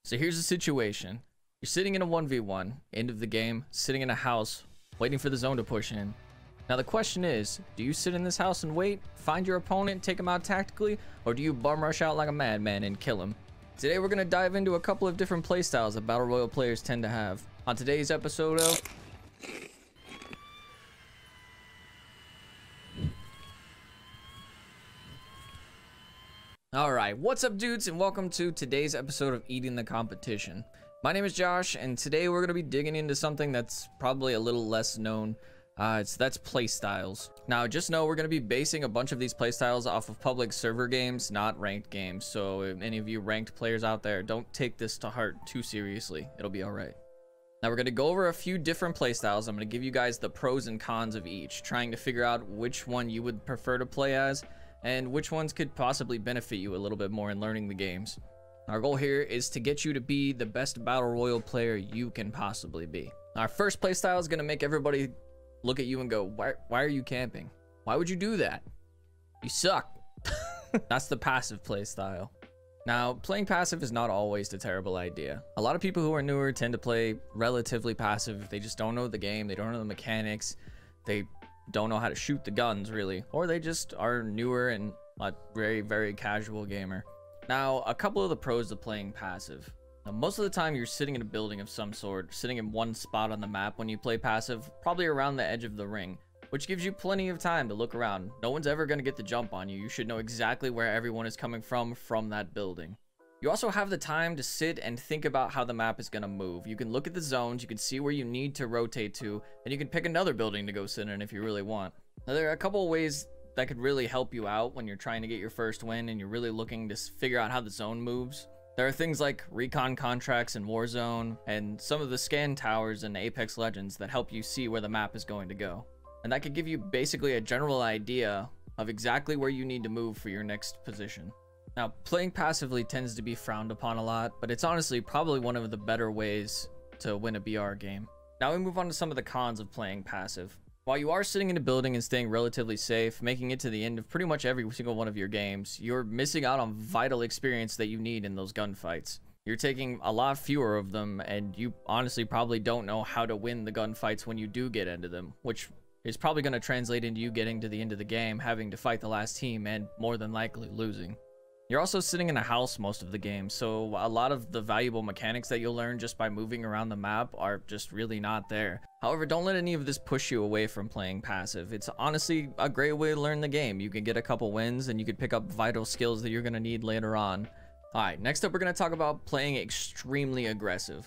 So here's the situation. You're sitting in a 1v1, end of the game, sitting in a house, waiting for the zone to push in. Now the question is, do you sit in this house and wait, find your opponent, take him out tactically, or do you bum rush out like a madman and kill him? Today we're going to dive into a couple of different playstyles that Battle Royale players tend to have. On today's episode of... Alright, what's up dudes, and welcome to today's episode of Eating the Competition. My name is Josh, and today we're going to be digging into something that's probably a little less known. That's playstyles. Now, just know we're going to be basing a bunch of these playstyles off of public server games, not ranked games. So if any of you ranked players out there, don't take this to heart too seriously. It'll be alright. Now, we're going to go over a few different playstyles. I'm going to give you guys the pros and cons of each, trying to figure out which one you would prefer to play as, and which ones could possibly benefit you a little bit more in learning the games. Our goal here is to get you to be the best Battle Royale player you can possibly be. Our first playstyle is going to make everybody look at you and go, why are you camping? Why would you do that? You suck. That's the passive play style. Now, playing passive is not always a terrible idea. A lot of people who are newer tend to play relatively passive. They just don't know the game. They don't know the mechanics. They don't know how to shoot the guns, really. Or they just are newer and a very, very casual gamer. Now, a couple of the pros of playing passive. Now, most of the time you're sitting in a building of some sort, sitting in one spot on the map when you play passive, probably around the edge of the ring, which gives you plenty of time to look around. No one's ever going to get the jump on you. You should know exactly where everyone is coming from that building. You also have the time to sit and think about how the map is going to move. You can look at the zones, you can see where you need to rotate to, and you can pick another building to go sit in if you really want. Now, there are a couple of ways that could really help you out when you're trying to get your first win and you're really looking to figure out how the zone moves. There are things like recon contracts in Warzone and some of the scan towers in Apex Legends that help you see where the map is going to go. And that could give you basically a general idea of exactly where you need to move for your next position. Now, playing passively tends to be frowned upon a lot, but it's honestly probably one of the better ways to win a BR game. Now we move on to some of the cons of playing passive. While you are sitting in a building and staying relatively safe, making it to the end of pretty much every single one of your games, you're missing out on vital experience that you need in those gunfights. You're taking a lot fewer of them, and you honestly probably don't know how to win the gunfights when you do get into them, which is probably going to translate into you getting to the end of the game, having to fight the last team, and more than likely losing. You're also sitting in a house most of the game, so a lot of the valuable mechanics that you'll learn just by moving around the map are just really not there. However, don't let any of this push you away from playing passive. It's honestly a great way to learn the game. You can get a couple wins and you can pick up vital skills that you're going to need later on. Alright, next up we're going to talk about playing extremely aggressive.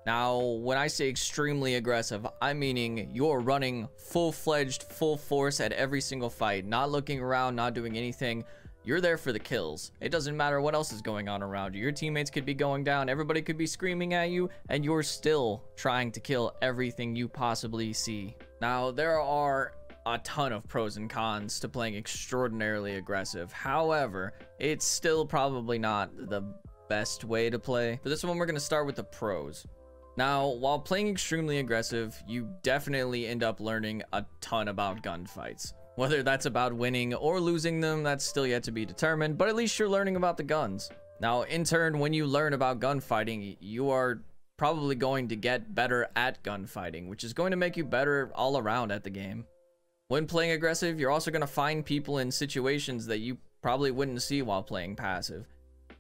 Now, when I say extremely aggressive, I'm meaning you're running full-fledged, full force at every single fight, not looking around, not doing anything. You're there for the kills. It doesn't matter what else is going on around you. Your teammates could be going down, everybody could be screaming at you, and you're still trying to kill everything you possibly see. Now, there are a ton of pros and cons to playing extraordinarily aggressive. However, it's still probably not the best way to play. For this one, we're going to start with the pros. Now, while playing extremely aggressive, you definitely end up learning a ton about gunfights. Whether that's about winning or losing them, that's still yet to be determined, but at least you're learning about the guns. Now, in turn, when you learn about gunfighting, you are probably going to get better at gunfighting, which is going to make you better all around at the game. When playing aggressive, you're also going to find people in situations that you probably wouldn't see while playing passive.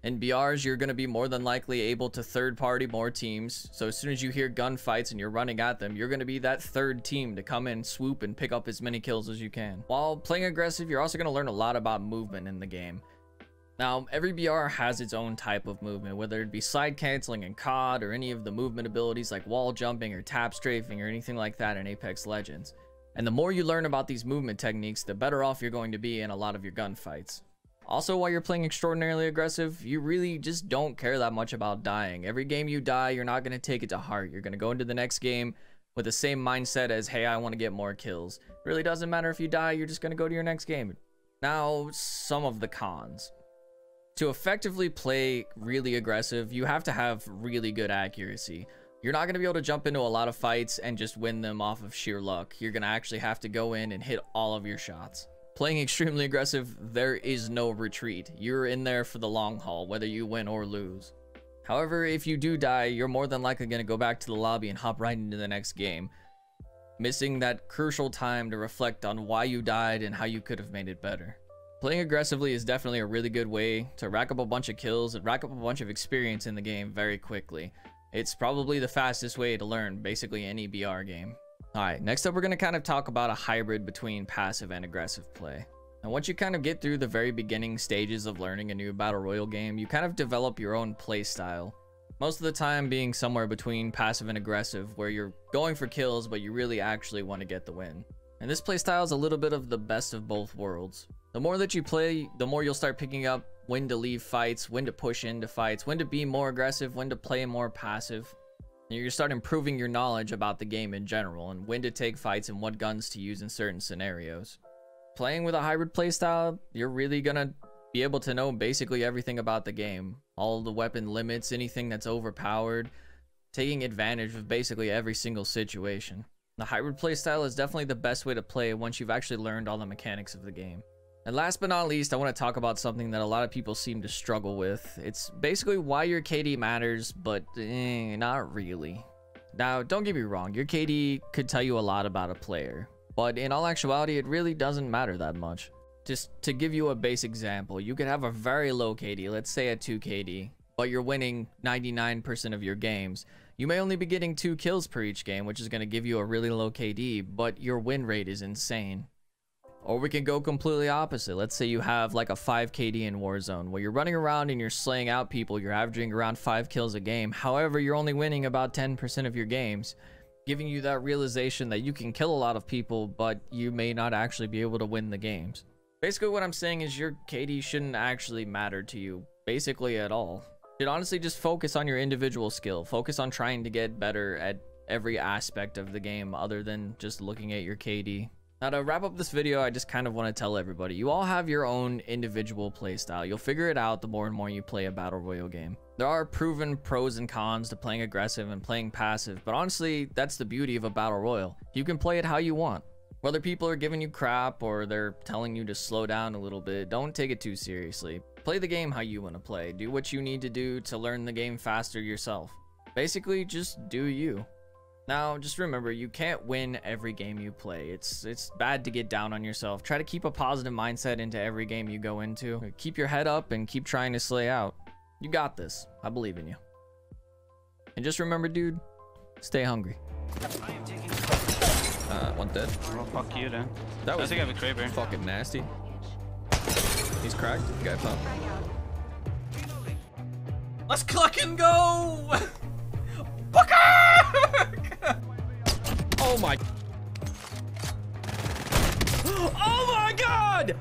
In BRs, you're going to be more than likely able to third-party more teams, so as soon as you hear gunfights and you're running at them, you're going to be that third team to come in, swoop, and pick up as many kills as you can. While playing aggressive, you're also going to learn a lot about movement in the game. Now, every BR has its own type of movement, whether it be side canceling in COD or any of the movement abilities like wall jumping or tap strafing or anything like that in Apex Legends. And the more you learn about these movement techniques, the better off you're going to be in a lot of your gunfights. Also, while you're playing extraordinarily aggressive, you really just don't care that much about dying. Every game you die, you're not going to take it to heart. You're going to go into the next game with the same mindset as, hey, I want to get more kills. It really doesn't matter if you die, you're just going to go to your next game. Now, some of the cons. To effectively play really aggressive, you have to have really good accuracy. You're not going to be able to jump into a lot of fights and just win them off of sheer luck. You're going to actually have to go in and hit all of your shots. Playing extremely aggressive, there is no retreat. You're in there for the long haul, whether you win or lose. However, if you do die, you're more than likely going to go back to the lobby and hop right into the next game, missing that crucial time to reflect on why you died and how you could have made it better. Playing aggressively is definitely a really good way to rack up a bunch of kills and rack up a bunch of experience in the game very quickly. It's probably the fastest way to learn basically any BR game. Alright, next up we're going to kind of talk about a hybrid between passive and aggressive play. And once you kind of get through the very beginning stages of learning a new Battle Royale game, you kind of develop your own play style. Most of the time being somewhere between passive and aggressive, where you're going for kills, but you really actually want to get the win. And this playstyle is a little bit of the best of both worlds. The more that you play, the more you'll start picking up when to leave fights, when to push into fights, when to be more aggressive, when to play more passive. And you're going to start improving your knowledge about the game in general, and when to take fights and what guns to use in certain scenarios. Playing with a hybrid playstyle, you're really going to be able to know basically everything about the game. All the weapon limits, anything that's overpowered, taking advantage of basically every single situation. The hybrid playstyle is definitely the best way to play once you've actually learned all the mechanics of the game. And last but not least, I want to talk about something that a lot of people seem to struggle with. It's basically why your KD matters, but not really. Now, don't get me wrong, your KD could tell you a lot about a player, but in all actuality, it really doesn't matter that much. Just to give you a base example, you could have a very low KD, let's say a 2 KD, but you're winning 99% of your games. You may only be getting 2 kills per each game, which is going to give you a really low KD, but your win rate is insane. Or we can go completely opposite. Let's say you have like a 5 KD in Warzone, where you're running around and you're slaying out people, you're averaging around 5 kills a game. However, you're only winning about 10% of your games, giving you that realization that you can kill a lot of people, but you may not actually be able to win the games. Basically what I'm saying is your KD shouldn't actually matter to you, basically at all. You should honestly just focus on your individual skill. Focus on trying to get better at every aspect of the game other than just looking at your KD. Now to wrap up this video, I just kind of want to tell everybody, you all have your own individual playstyle. You'll figure it out the more and more you play a Battle Royale game. There are proven pros and cons to playing aggressive and playing passive, but honestly, that's the beauty of a Battle Royale. You can play it how you want. Whether people are giving you crap or they're telling you to slow down a little bit, don't take it too seriously. Play the game how you want to play. Do what you need to do to learn the game faster yourself. Basically, just do you. Now, just remember, you can't win every game you play. It's bad to get down on yourself. Try to keep a positive mindset into every game you go into. Keep your head up and keep trying to slay out. You got this. I believe in you. And just remember, dude, stay hungry. One dead. Well, fuck you then. That was I think I have a Kraber. Fucking nasty. He's cracked. Guy pop. Let's cluck and go! Oh my. Oh my god!